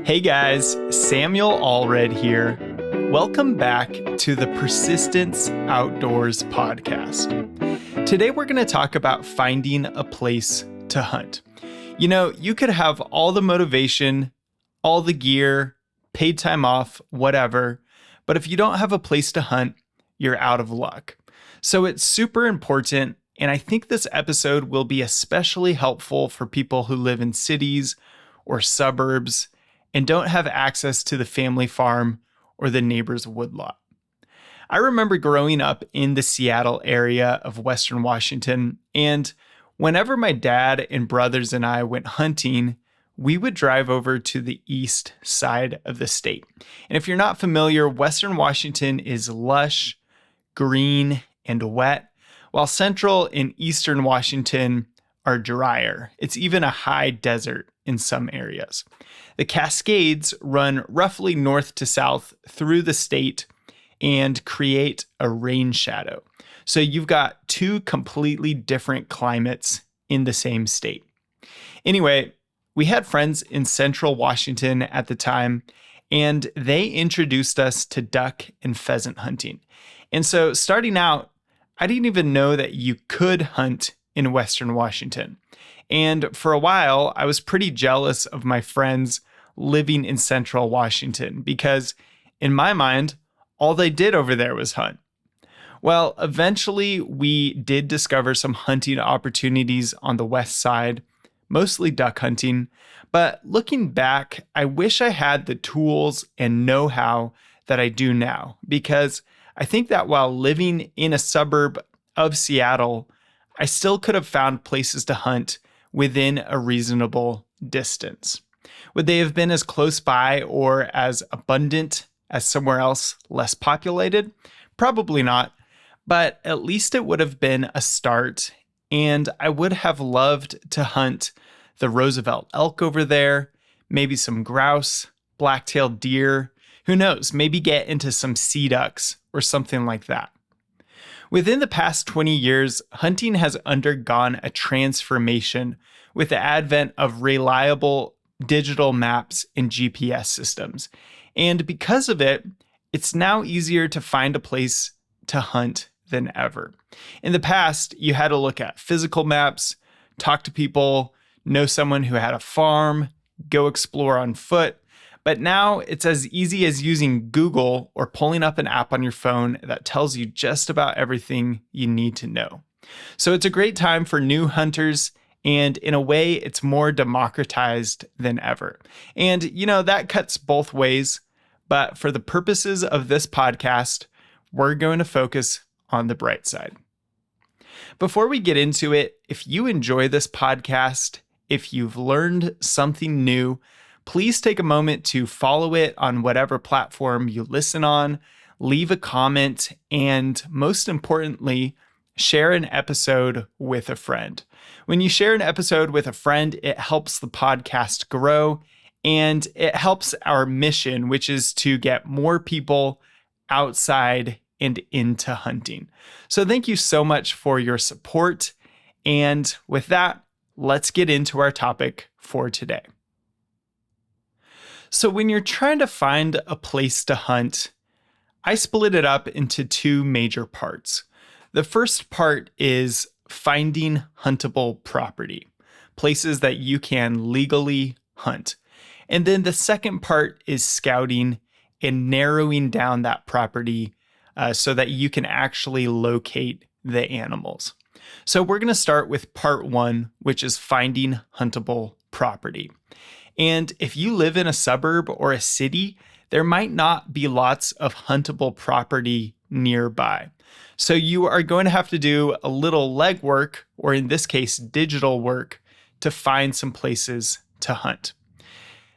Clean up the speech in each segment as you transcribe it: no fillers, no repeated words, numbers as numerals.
Hey guys, Samuel Allred here. Welcome back to the Persistence Outdoors podcast. Today we're going to talk about finding a place to hunt. You know, you could have all the motivation, all the gear, paid time off, whatever, but if you don't have a place to hunt, you're out of luck. So it's super important, and I think this episode will be especially helpful for people who live in cities or suburbs and don't have access to the family farm or the neighbor's woodlot. I remember growing up in the Seattle area of Western Washington, and whenever my dad and brothers and I went hunting, we would drive over to the east side of the state. And if you're not familiar, Western Washington is lush, green, and wet, while central and eastern Washington are drier. It's even a high desert in some areas. The Cascades run roughly north to south through the state and create a rain shadow. So you've got two completely different climates in the same state. Anyway, we had friends in central Washington at the time, and they introduced us to duck and pheasant hunting. And so starting out, I didn't even know that you could hunt in Western Washington. And for a while, I was pretty jealous of my friends living in central Washington because, in my mind, all they did over there was hunt. Well, eventually, we did discover some hunting opportunities on the west side, mostly duck hunting. But looking back, I wish I had the tools and know-how that I do now, because I think that while living in a suburb of Seattle, I still could have found places to hunt within a reasonable distance. Would they have been as close by or as abundant as somewhere else less populated? Probably not, but at least it would have been a start, and I would have loved to hunt the Roosevelt elk over there, maybe some grouse, black-tailed deer, who knows, maybe get into some sea ducks or something like that. Within the past 20 years, hunting has undergone a transformation with the advent of reliable digital maps and GPS systems. And because of it, it's now easier to find a place to hunt than ever. In the past, you had to look at physical maps, talk to people, know someone who had a farm, go explore on foot. But now it's as easy as using Google or pulling up an app on your phone that tells you just about everything you need to know. So it's a great time for new hunters, and in a way, it's more democratized than ever. And, you know, that cuts both ways. But for the purposes of this podcast, we're going to focus on the bright side. Before we get into it, if you enjoy this podcast, if you've learned something new, please take a moment to follow it on whatever platform you listen on, leave a comment, and most importantly, share an episode with a friend. When you share an episode with a friend, it helps the podcast grow, and it helps our mission, which is to get more people outside and into hunting. So thank you so much for your support. And with that, let's get into our topic for today. So when you're trying to find a place to hunt, I split it up into two major parts. The first part is finding huntable property, places that you can legally hunt. And then the second part is scouting and narrowing down that property so that you can actually locate the animals. So we're going to start with part one, which is finding huntable property. And if you live in a suburb or a city, there might not be lots of huntable property nearby. So you are going to have to do a little legwork, or in this case, digital work, to find some places to hunt.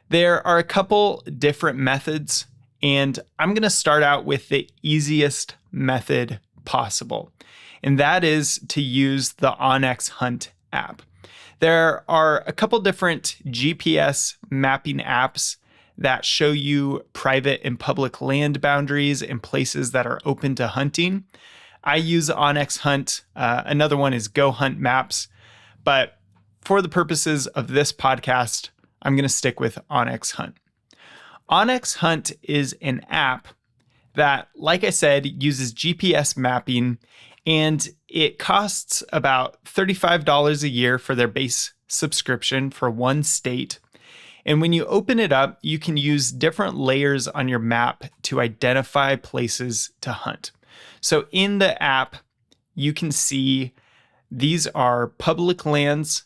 There are a couple different methods, and I'm going to start out with the easiest method possible, and that is to use the onX Hunt app. There are a couple different GPS mapping apps that show you private and public land boundaries and places that are open to hunting. I use onX Hunt. Another one is Go Hunt Maps. But for the purposes of this podcast, I'm going to stick with onX Hunt. onX Hunt is an app that, like I said, uses GPS mapping, and it costs about $35 a year for their base subscription for one state. And when you open it up, you can use different layers on your map to identify places to hunt. So in the app, you can see these are public lands.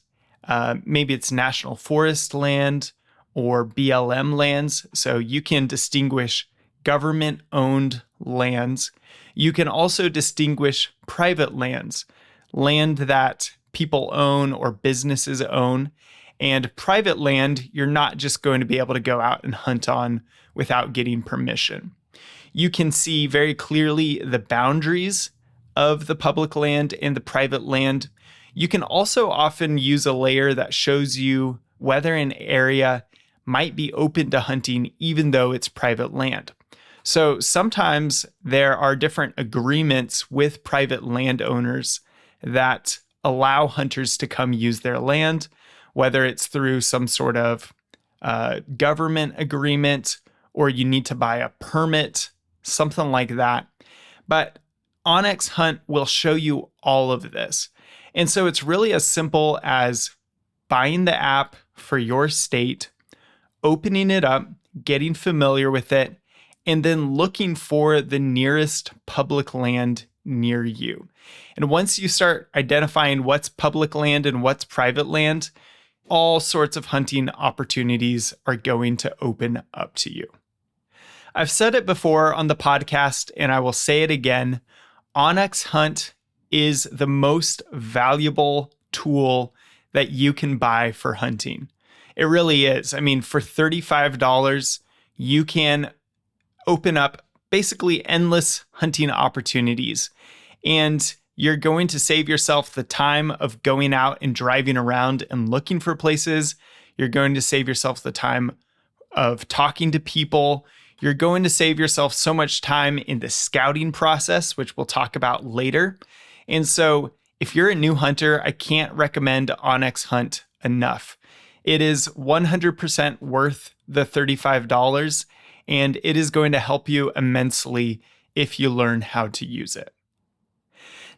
Maybe it's national forest land or BLM lands. So you can distinguish government-owned lands. You can also distinguish private lands, land that people own or businesses own. And private land, you're not just going to be able to go out and hunt on without getting permission. You can see very clearly the boundaries of the public land and the private land. You can also often use a layer that shows you whether an area might be open to hunting even though it's private land. So sometimes there are different agreements with private landowners that allow hunters to come use their land, whether it's through some sort of government agreement or you need to buy a permit, something like that. But onX Hunt will show you all of this. And so it's really as simple as buying the app for your state, opening it up, getting familiar with it, and then looking for the nearest public land near you. And once you start identifying what's public land and what's private land, all sorts of hunting opportunities are going to open up to you. I've said it before on the podcast, and I will say it again. onX Hunt is the most valuable tool that you can buy for hunting. It really is. I mean, for $35, you can open up basically endless hunting opportunities. And you're going to save yourself the time of going out and driving around and looking for places. You're going to save yourself the time of talking to people. You're going to save yourself so much time in the scouting process, which we'll talk about later. And so if you're a new hunter, I can't recommend onX Hunt enough. It is 100% worth the $35, and it is going to help you immensely if you learn how to use it.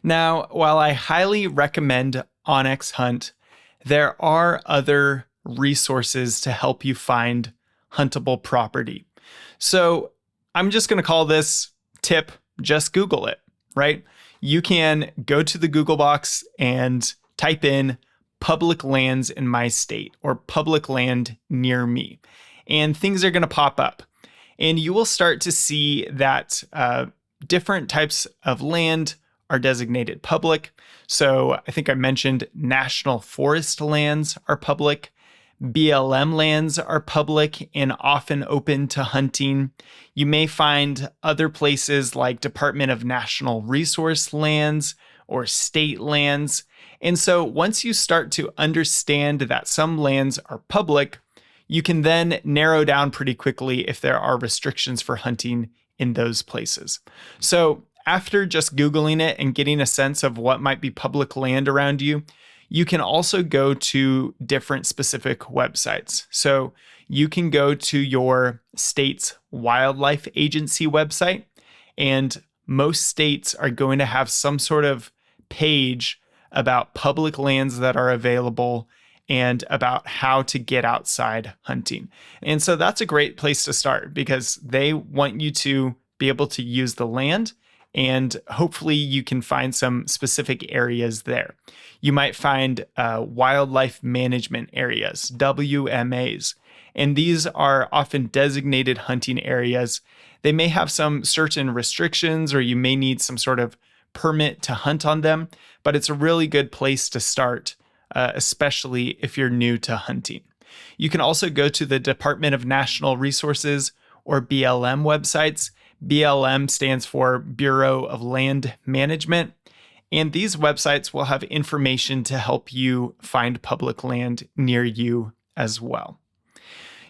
Now, while I highly recommend onX Hunt, there are other resources to help you find huntable property. So I'm just going to call this tip, just Google it, right? You can go to the Google box and type in public lands in my state or public land near me, and things are going to pop up. And you will start to see that different types of land are designated public. So I think I mentioned national forest lands are public. BLM lands are public and often open to hunting. You may find other places like Department of Natural Resource lands or state lands. And so once you start to understand that some lands are public, you can then narrow down pretty quickly if there are restrictions for hunting in those places. So after just Googling it and getting a sense of what might be public land around you, you can also go to different specific websites. So you can go to your state's wildlife agency website, and most states are going to have some sort of page about public lands that are available and about how to get outside hunting. And so that's a great place to start because they want you to be able to use the land, and hopefully you can find some specific areas there. You might find wildlife management areas, WMAs, and these are often designated hunting areas. They may have some certain restrictions, or you may need some sort of permit to hunt on them, but it's a really good place to start, especially if you're new to hunting. You can also go to the Department of Natural Resources or BLM websites. BLM stands for Bureau of Land Management, and these websites will have information to help you find public land near you as well.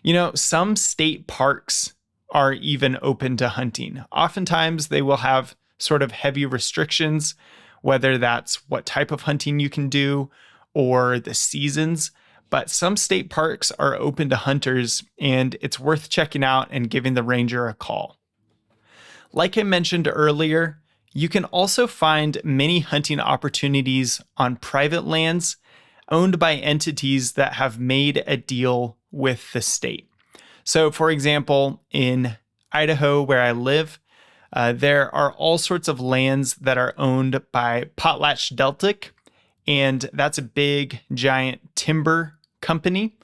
You know, some state parks are even open to hunting. Oftentimes they will have sort of heavy restrictions, whether that's what type of hunting you can do or the seasons. but some state parks are open to hunters, and it's worth checking out and giving the ranger a call. Like I mentioned earlier, you can also find many hunting opportunities on private lands owned by entities that have made a deal with the state. So, for example, in Idaho, where I live, there are all sorts of lands that are owned by PotlatchDeltic, and that's a big, giant timber company.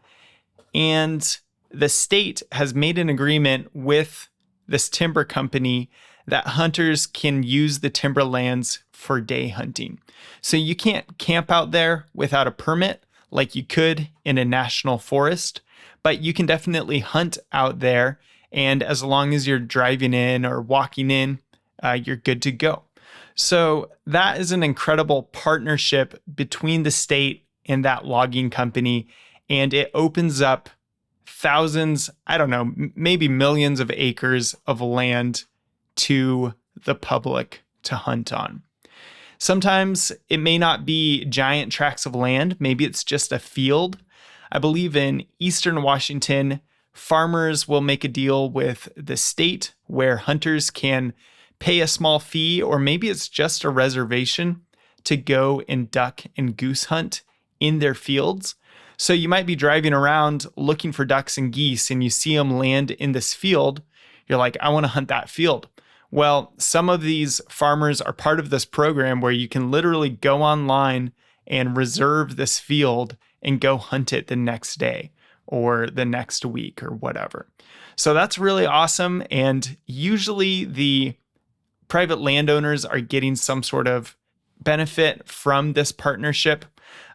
And the state has made an agreement with this timber company that hunters can use the timberlands for day hunting. So you can't camp out there without a permit like you could in a national forest, but you can definitely hunt out there. And as long as you're driving in or walking in, you're good to go. So that is an incredible partnership between the state and that logging company. And it opens up thousands, I don't know, maybe millions of acres of land to the public to hunt on. Sometimes it may not be giant tracts of land. Maybe it's just a field. I believe in Eastern Washington, farmers will make a deal with the state where hunters can pay a small fee, or maybe it's just a reservation to go and duck and goose hunt in their fields. So you might be driving around looking for ducks and geese, and you see them land in this field. You're like, I want to hunt that field. Well, some of these farmers are part of this program where you can literally go online and reserve this field and go hunt it the next day or the next week or whatever. So that's really awesome. And usually the private landowners are getting some sort of benefit from this partnership.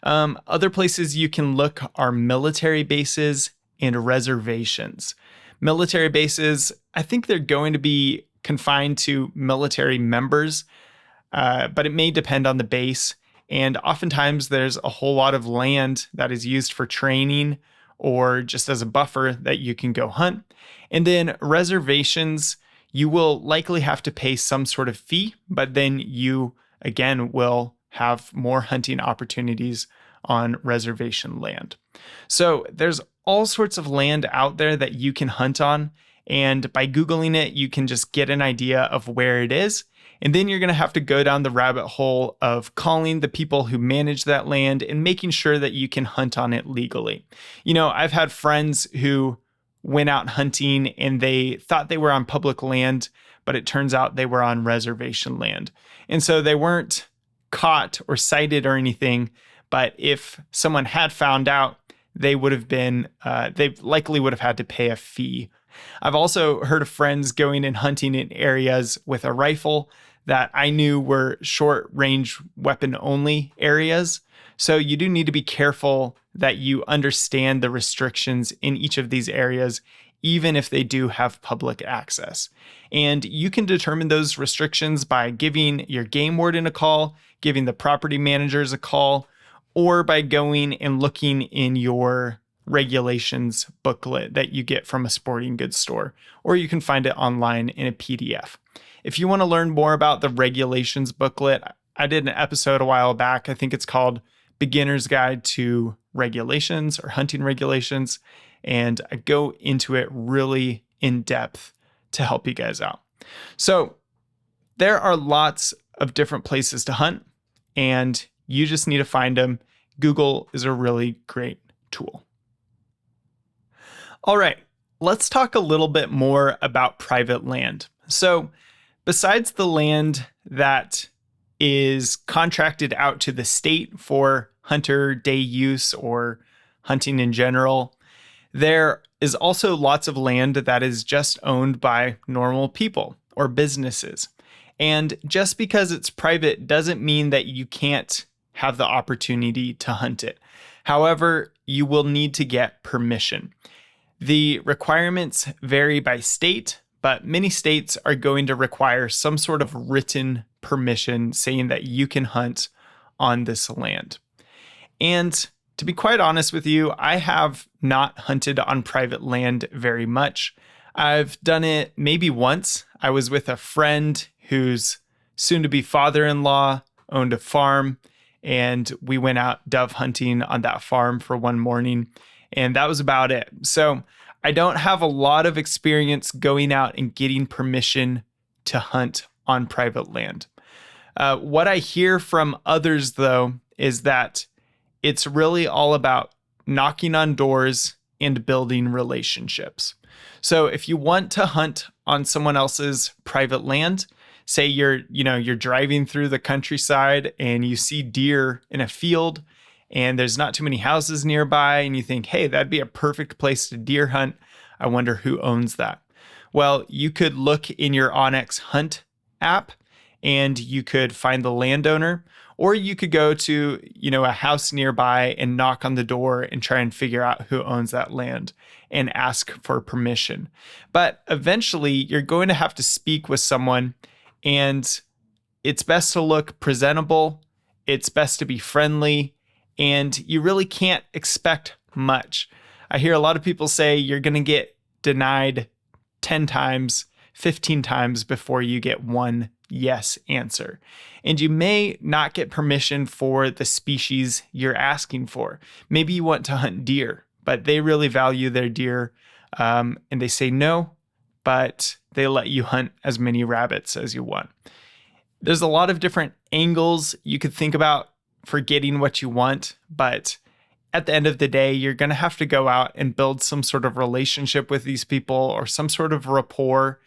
Other places you can look are military bases and reservations. Military bases, I think they're going to be confined to military members, but it may depend on the base. And oftentimes there's a whole lot of land that is used for training or just as a buffer that you can go hunt. And then reservations, you will likely have to pay some sort of fee, but then you, again, will have more hunting opportunities on reservation land. So there's all sorts of land out there that you can hunt on. And by Googling it, you can just get an idea of where it is. And then you're going to have to go down the rabbit hole of calling the people who manage that land and making sure that you can hunt on it legally. You know, I've had friends who went out hunting and they thought they were on public land, but it turns out they were on reservation land. And so they weren't caught or cited or anything, but if someone had found out, they would have been, they likely would have had to pay a fee. I've also heard of friends going and hunting in areas with a rifle that I knew were short range weapon only areas. So you do need to be careful that you understand the restrictions in each of these areas, even if they do have public access. And you can determine those restrictions by giving your game warden a call, giving the property managers a call, or by going and looking in your regulations booklet that you get from a sporting goods store, or you can find it online in a PDF. If you want to learn more about the regulations booklet, I did an episode a while back. I think it's called Beginner's Guide to Regulations or Hunting Regulations, and I go into it really in depth to help you guys out. So there are lots of different places to hunt, and you just need to find them. Google is a really great tool. All right, let's talk a little bit more about private land. So besides the land that is contracted out to the state for hunter day use or hunting in general, there is also lots of land that is just owned by normal people or businesses. And just because it's private doesn't mean that you can't have the opportunity to hunt it. However, you will need to get permission. The requirements vary by state, but many states are going to require some sort of written permission saying that you can hunt on this land. And to be quite honest with you, I have not hunted on private land very much. I've done it maybe once. I was with a friend whose soon-to-be father-in-law owned a farm, and we went out dove hunting on that farm for one morning, and that was about it. So I don't have a lot of experience going out and getting permission to hunt on private land. What I hear from others, though, is that it's really all about knocking on doors and building relationships. So if you want to hunt on someone else's private land, say you're driving through the countryside and you see deer in a field and there's not too many houses nearby and you think, hey, that'd be a perfect place to deer hunt. I wonder who owns that. Well, you could look in your onX Hunt app and you could find the landowner, or you could go to, a house nearby and knock on the door and try and figure out who owns that land and ask for permission. But eventually you're going to have to speak with someone, and it's best to look presentable. It's best to be friendly, and you really can't expect much. I hear a lot of people say you're going to get denied 10 times, 15 times before you get one yes answer. And you may not get permission for the species you're asking for. Maybe you want to hunt deer, but they really value their deer, and they say no, but they let you hunt as many rabbits as you want. There's a lot of different angles you could think about for getting what you want, but at the end of the day, you're going to have to go out and build some sort of relationship with these people or some sort of rapport,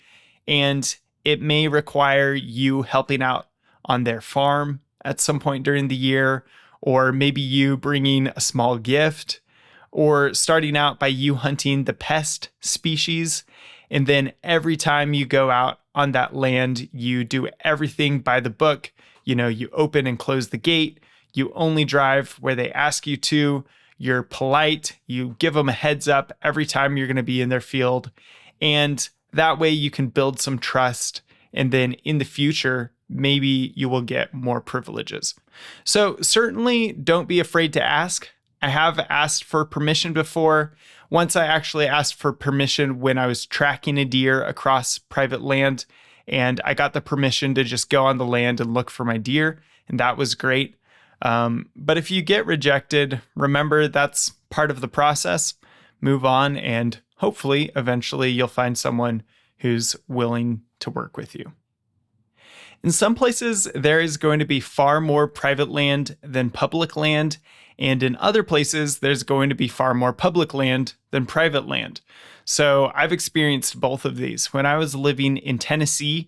and it may require you helping out on their farm at some point during the year, or maybe you bringing a small gift, or starting out by you hunting the pest species. And then every time you go out on that land, you do everything by the book. You open and close the gate. You only drive where they ask you to. You're polite. You give them a heads up every time you're going to be in their field. And that way you can build some trust. And then in the future, maybe you will get more privileges. So certainly don't be afraid to ask. I have asked for permission before. Once I actually asked for permission when I was tracking a deer across private land, and I got the permission to just go on the land and look for my deer, and that was great. But if you get rejected, remember that's part of the process. Move on, and hopefully, eventually, you'll find someone who's willing to work with you. In some places, there is going to be far more private land than public land, and in other places, there's going to be far more public land than private land. So I've experienced both of these. When I was living in Tennessee,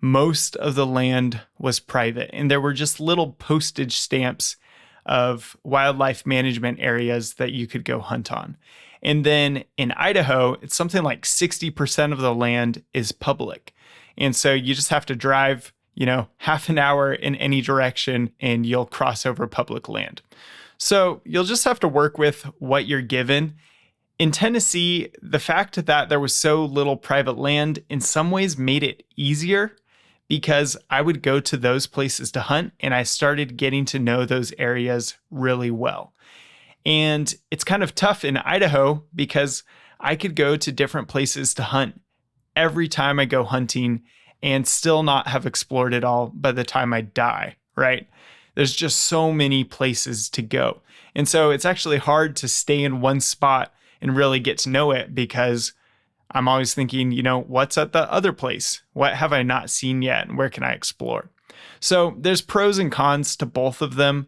most of the land was private, and there were just little postage stamps of wildlife management areas that you could go hunt on. And then in Idaho, it's something like 60% of the land is public. And so you just have to drive, half an hour in any direction and you'll cross over public land. So you'll just have to work with what you're given. In Tennessee, the fact that there was so little private land in some ways made it easier, because I would go to those places to hunt and I started getting to know those areas really well. And it's kind of tough in Idaho because I could go to different places to hunt every time I go hunting and still not have explored it all by the time I die, right? There's just so many places to go. And so it's actually hard to stay in one spot and really get to know it, because I'm always thinking, what's at the other place? What have I not seen yet? And where can I explore? So there's pros and cons to both of them.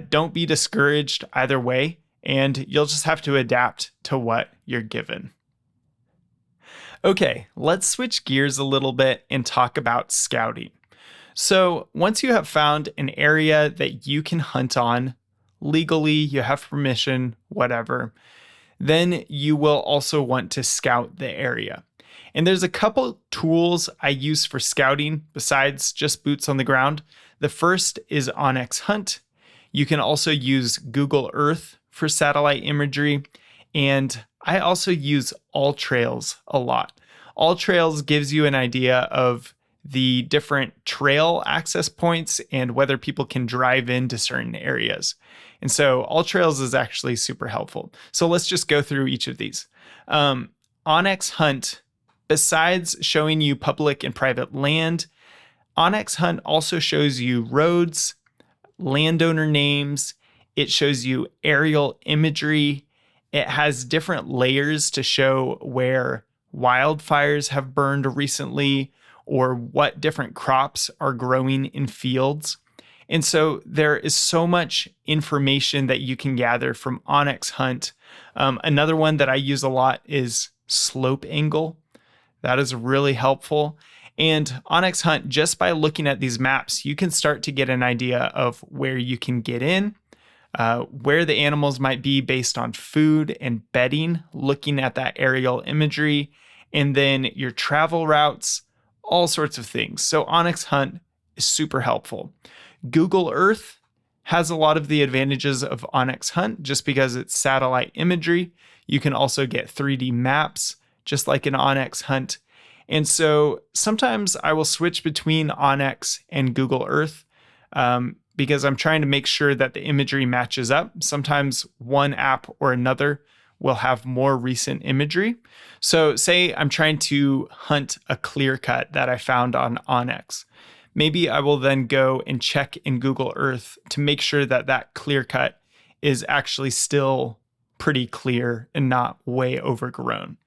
Don't be discouraged either way, and you'll just have to adapt to what you're given. Okay, let's switch gears a little bit and talk about scouting. So once you have found an area that you can hunt on legally, you have permission, whatever, then you will also want to scout the area. And there's a couple tools I use for scouting besides just boots on the ground. The first is onX Hunt. You can also use Google Earth for satellite imagery. And I also use AllTrails a lot. AllTrails gives you an idea of the different trail access points and whether people can drive into certain areas. And so AllTrails is actually super helpful. So let's just go through each of these. onX Hunt, besides showing you public and private land, onX Hunt also shows you roads, landowner names. It shows you aerial imagery. It has different layers to show where wildfires have burned recently or what different crops are growing in fields. And so there is so much information that you can gather from onX Hunt. Another one that I use a lot is Slope Angle. That is really helpful. And onX Hunt, just by looking at these maps, you can start to get an idea of where you can get in, where the animals might be based on food and bedding, looking at that aerial imagery, and then your travel routes, all sorts of things. So onX Hunt is super helpful. Google Earth has a lot of the advantages of onX Hunt just because it's satellite imagery. You can also get 3D maps, just like in onX Hunt. And so sometimes I will switch between onX and Google Earth because I'm trying to make sure that the imagery matches up. Sometimes one app or another will have more recent imagery. So say I'm trying to hunt a clear cut that I found on onX. Maybe I will then go and check in Google Earth to make sure that that clear cut is actually still pretty clear and not way overgrown.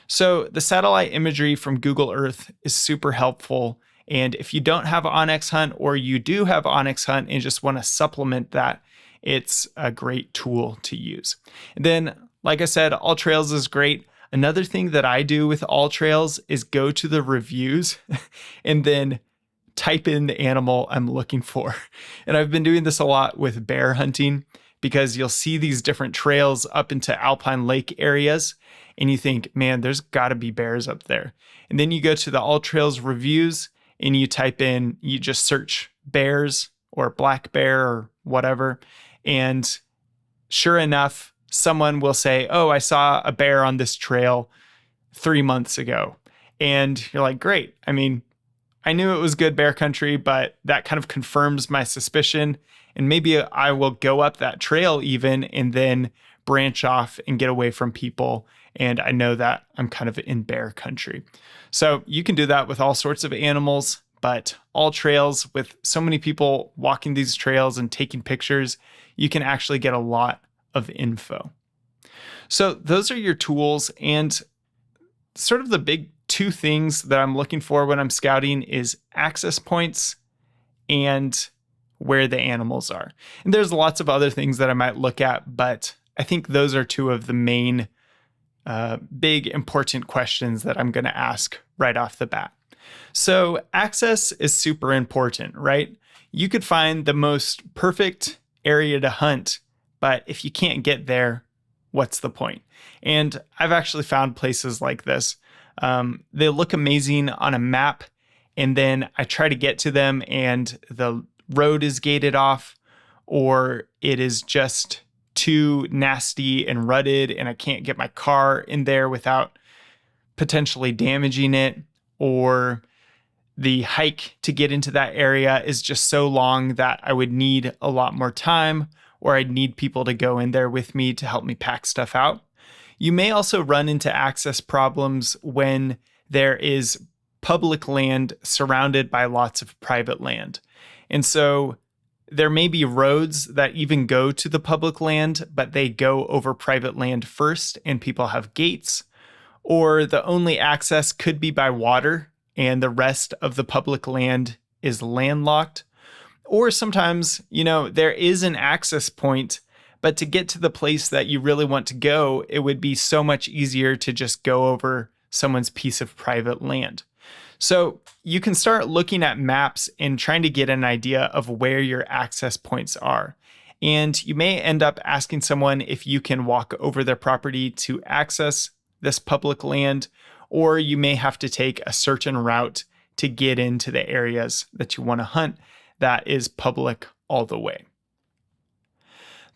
So the satellite imagery from Google Earth is super helpful. And if you don't have onX Hunt or you do have onX Hunt and just want to supplement that, it's a great tool to use. And then, like I said, AllTrails is great. Another thing that I do with AllTrails is go to the reviews and then type in the animal I'm looking for. And I've been doing this a lot with bear hunting because you'll see these different trails up into alpine lake areas and you think, man, there's got to be bears up there. And then you go to the AllTrails reviews and you type in, you just search bears or black bear or whatever. And sure enough, someone will say, oh, I saw a bear on this trail 3 months ago. And you're like, great. I mean, I knew it was good bear country, but that kind of confirms my suspicion. And maybe I will go up that trail even and then branch off and get away from people. And I know that I'm kind of in bear country. So you can do that with all sorts of animals, but AllTrails, with so many people walking these trails and taking pictures, you can actually get a lot of info. So those are your tools, and sort of the big two things that I'm looking for when I'm scouting is access points and where the animals are. And there's lots of other things that I might look at, but I think those are two of the main big important questions that I'm going to ask right off the bat. So access is super important, right? You could find the most perfect area to hunt, but if you can't get there, what's the point? And I've actually found places like this. They look amazing on a map, and then I try to get to them and the road is gated off, or it is just too nasty and rutted and I can't get my car in there without potentially damaging it, or the hike to get into that area is just so long that I would need a lot more time, or I'd need people to go in there with me to help me pack stuff out. You may also run into access problems when there is public land surrounded by lots of private land. And so there may be roads that even go to the public land, but they go over private land first and people have gates, or the only access could be by water and the rest of the public land is landlocked. Or sometimes, there is an access point, but to get to the place that you really want to go, it would be so much easier to just go over someone's piece of private land. So you can start looking at maps and trying to get an idea of where your access points are. And you may end up asking someone if you can walk over their property to access this public land, or you may have to take a certain route to get into the areas that you want to hunt that is public all the way.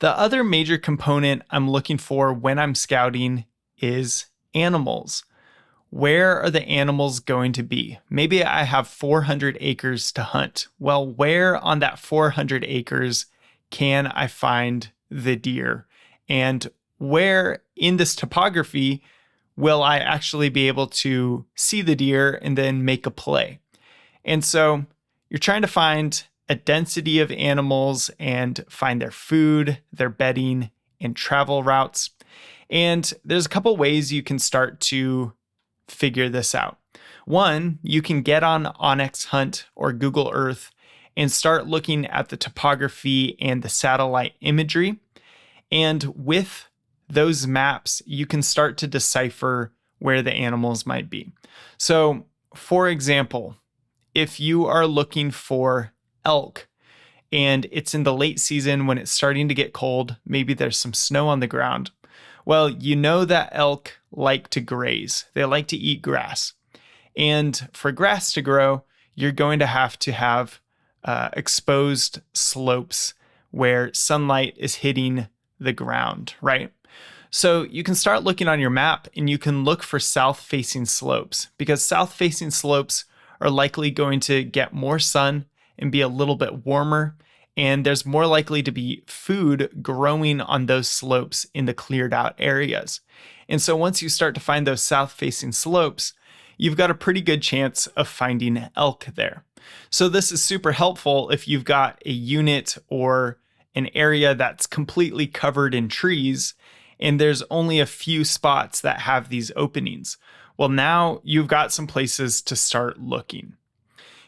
The other major component I'm looking for when I'm scouting is animals. Where are the animals going to be? Maybe I have 400 acres to hunt. Well, where on that 400 acres can I find the deer? And where in this topography will I actually be able to see the deer and then make a play? And so you're trying to find a density of animals and find their food, their bedding, and travel routes. And there's a couple ways you can start to figure this out. One, you can get on OnX Hunt or Google Earth and start looking at the topography and the satellite imagery. And with those maps, you can start to decipher where the animals might be. So, for example, if you are looking for elk and it's in the late season when it's starting to get cold, maybe there's some snow on the ground, well, you know that elk like to graze. They like to eat grass. And for grass to grow, you're going to have exposed slopes where sunlight is hitting the ground, right? So you can start looking on your map and you can look for south-facing slopes, because south-facing slopes are likely going to get more sun and be a little bit warmer, and there's more likely to be food growing on those slopes in the cleared out areas. And so once you start to find those south-facing slopes, you've got a pretty good chance of finding elk there. So this is super helpful if you've got a unit or an area that's completely covered in trees and there's only a few spots that have these openings. Well, now you've got some places to start looking.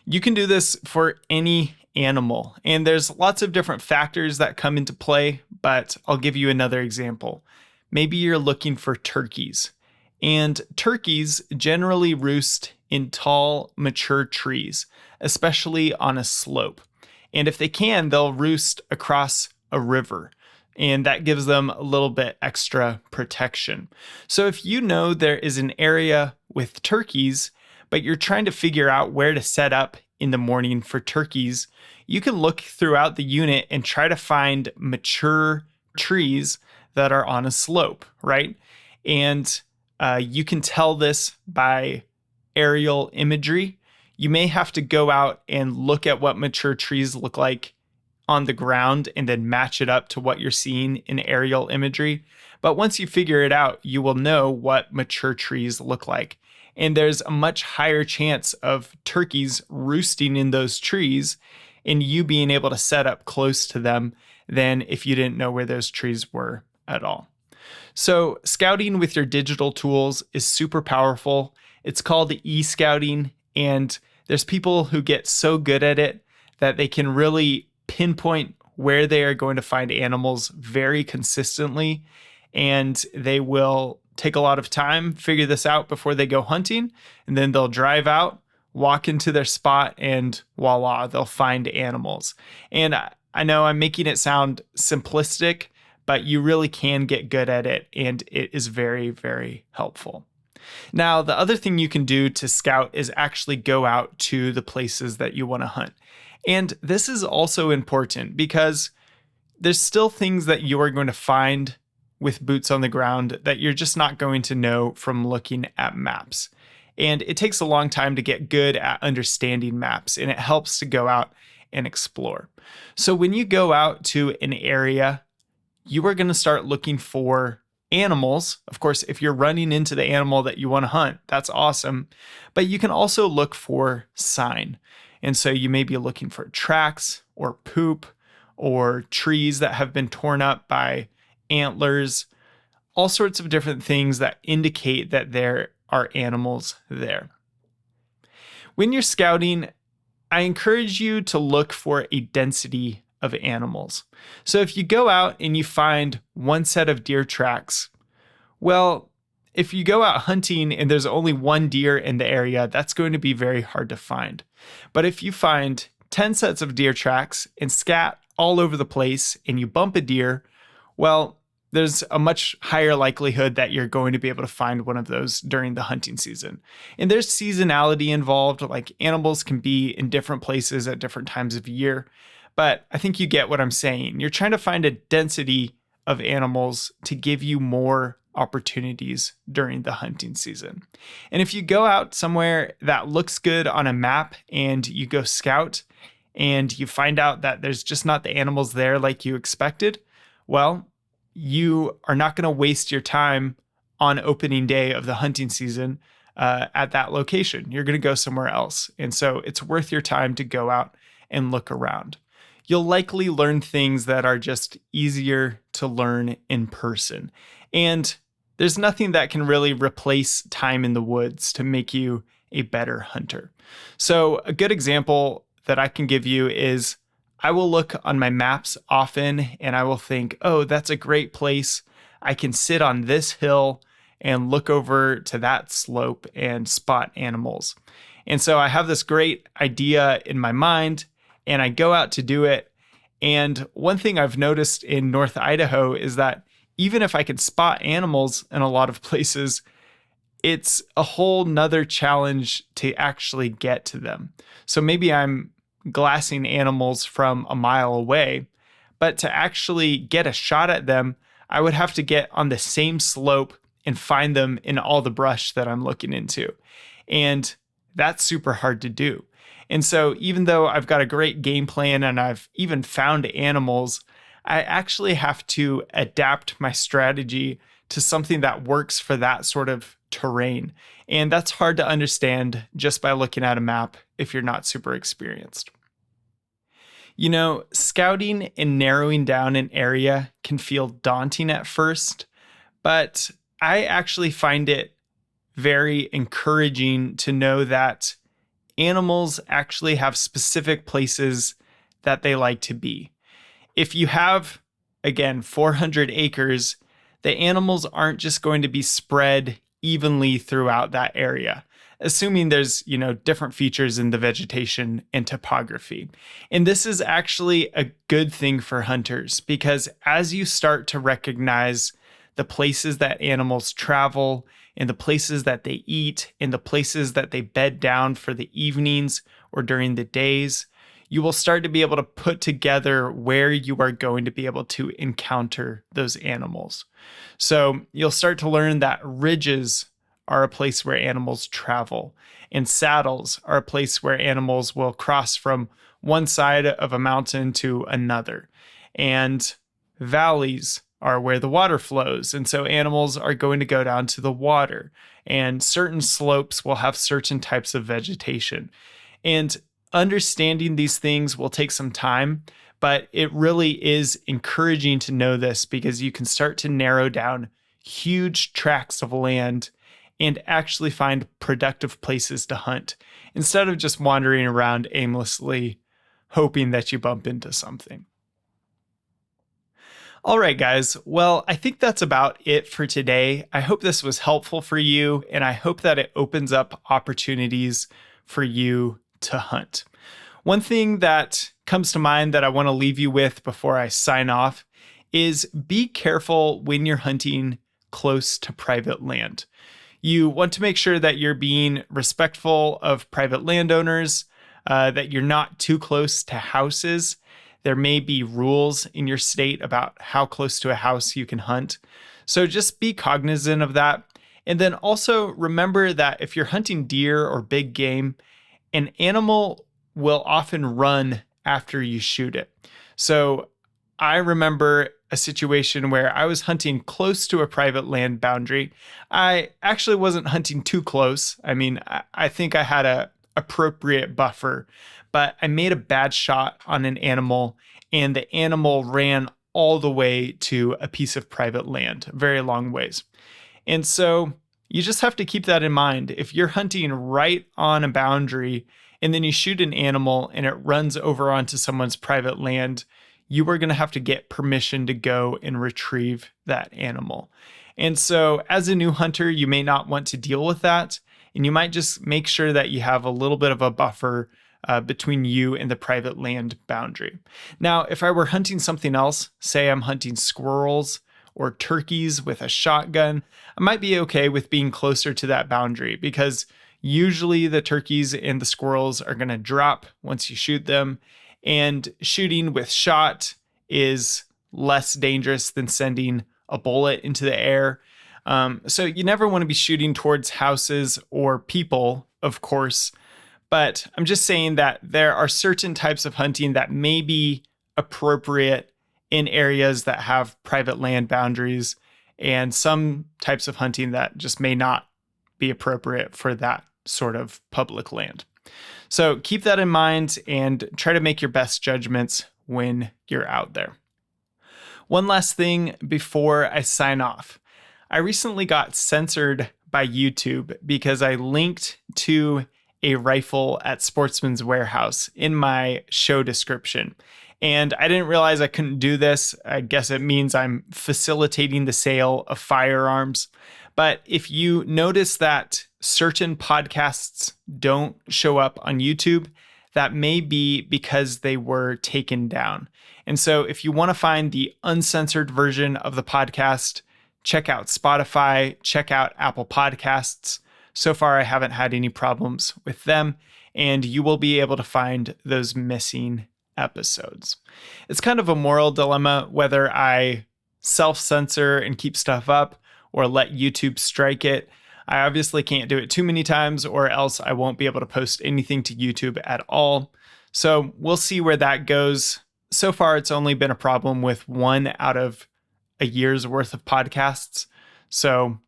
You can do this for any animal, and there's lots of different factors that come into play, but I'll give you another example. Maybe you're looking for turkeys, and turkeys generally roost in tall, mature trees, especially on a slope. And if they can, they'll roost across a river, and that gives them a little bit extra protection. So if you know there is an area with turkeys, but you're trying to figure out where to set up in the morning for turkeys, you can look throughout the unit and try to find mature trees that are on a slope, right? And you can tell this by aerial imagery. You may have to go out and look at what mature trees look like on the ground and then match it up to what you're seeing in aerial imagery. But once you figure it out, you will know what mature trees look like. And there's a much higher chance of turkeys roosting in those trees and you being able to set up close to them than if you didn't know where those trees were at all. So scouting with your digital tools is super powerful. It's called e-scouting, and there's people who get so good at it that they can really pinpoint where they are going to find animals very consistently, and they will take a lot of time, figure this out before they go hunting, and then they'll drive out, walk into their spot, and voila, they'll find animals. And I know I'm making it sound simplistic, but you really can get good at it, and it is very, very helpful. Now, the other thing you can do to scout is actually go out to the places that you want to hunt. And this is also important because there's still things that you are going to find with boots on the ground that you're just not going to know from looking at maps. And it takes a long time to get good at understanding maps, and it helps to go out and explore. So when you go out to an area, you are going to start looking for animals. Of course, if you're running into the animal that you want to hunt, that's awesome. But you can also look for sign. And so you may be looking for tracks or poop or trees that have been torn up by antlers, all sorts of different things that indicate that there are animals there. When you're scouting, I encourage you to look for a density of animals. So if you go out and you find one set of deer tracks, well, if you go out hunting and there's only one deer in the area, that's going to be very hard to find. But if you find 10 sets of deer tracks and scat all over the place and you bump a deer, well, there's a much higher likelihood that you're going to be able to find one of those during the hunting season. And there's seasonality involved, like animals can be in different places at different times of year. But I think you get what I'm saying. You're trying to find a density of animals to give you more opportunities during the hunting season. And if you go out somewhere that looks good on a map and you go scout and you find out that there's just not the animals there like you expected, well, you are not going to waste your time on opening day of the hunting season at that location. You're going to go somewhere else. And so it's worth your time to go out and look around. You'll likely learn things that are just easier to learn in person. And there's nothing that can really replace time in the woods to make you a better hunter. So a good example that I can give you is I will look on my maps often and I will think, oh, that's a great place. I can sit on this hill and look over to that slope and spot animals. And so I have this great idea in my mind and I go out to do it. And one thing I've noticed in North Idaho is that even if I can spot animals in a lot of places, it's a whole nother challenge to actually get to them. So maybe I'm glassing animals from a mile away, but to actually get a shot at them, I would have to get on the same slope and find them in all the brush that I'm looking into. And that's super hard to do. And so even though I've got a great game plan and I've even found animals, I actually have to adapt my strategy to something that works for that sort of terrain. And that's hard to understand just by looking at a map if you're not super experienced. You know, scouting and narrowing down an area can feel daunting at first, but I actually find it very encouraging to know that animals actually have specific places that they like to be. If you have, again, 400 acres, the animals aren't just going to be spread evenly throughout that area, assuming there's, different features in the vegetation and topography. And this is actually a good thing for hunters because as you start to recognize the places that animals travel and the places that they eat and the places that they bed down for the evenings or during the days, you will start to be able to put together where you are going to be able to encounter those animals. So you'll start to learn that ridges are a place where animals travel, and saddles are a place where animals will cross from one side of a mountain to another. And valleys are where the water flows, and so animals are going to go down to the water. And certain slopes will have certain types of vegetation. And understanding these things will take some time, but it really is encouraging to know this because you can start to narrow down huge tracts of land and actually find productive places to hunt instead of just wandering around aimlessly, hoping that you bump into something. All right, guys. Well, I think that's about it for today. I hope this was helpful for you, and I hope that it opens up opportunities for you to hunt. One thing that comes to mind that I want to leave you with before I sign off is be careful when you're hunting close to private land. You want to make sure that you're being respectful of private landowners, that you're not too close to houses. There may be rules in your state about how close to a house you can hunt. So just be cognizant of that. And then also remember that if you're hunting deer or big game, an animal will often run after you shoot it. So I remember a situation where I was hunting close to a private land boundary. I actually wasn't hunting too close. I mean, I think I had a appropriate buffer, but I made a bad shot on an animal and the animal ran all the way to a piece of private land, a very long ways. And so you just have to keep that in mind. If you're hunting right on a boundary and then you shoot an animal and it runs over onto someone's private land, you are going to have to get permission to go and retrieve that animal. And so as a new hunter, you may not want to deal with that. And you might just make sure that you have a little bit of a buffer between you and the private land boundary. Now, if I were hunting something else, say I'm hunting squirrels or turkeys with a shotgun, I might be okay with being closer to that boundary because usually the turkeys and the squirrels are going to drop once you shoot them. And shooting with shot is less dangerous than sending a bullet into the air. So you never want to be shooting towards houses or people, of course. But I'm just saying that there are certain types of hunting that may be appropriate in areas that have private land boundaries, and some types of hunting that just may not be appropriate for that sort of public land. So keep that in mind and try to make your best judgments when you're out there. One last thing before I sign off. I recently got censored by YouTube because I linked to a rifle at Sportsman's Warehouse in my show description. And I didn't realize I couldn't do this. I guess it means I'm facilitating the sale of firearms. But if you notice that certain podcasts don't show up on YouTube, that may be because they were taken down. And so if you want to find the uncensored version of the podcast, check out Spotify, check out Apple Podcasts. So far, I haven't had any problems with them, and you will be able to find those missing episodes. It's kind of a moral dilemma whether I self-censor and keep stuff up or let YouTube strike it. I obviously can't do it too many times or else I won't be able to post anything to YouTube at all. So we'll see where that goes. So far, it's only been a problem with one out of a year's worth of podcasts. So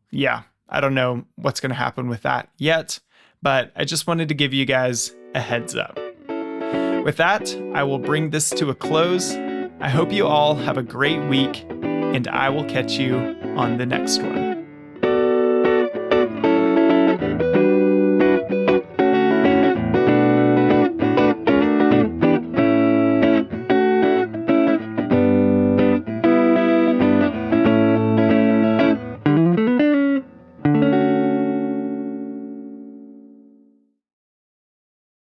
yeah, I don't know what's going to happen with that yet, but I just wanted to give you guys a heads up. With that, I will bring this to a close. I hope you all have a great week, and I will catch you on the next one.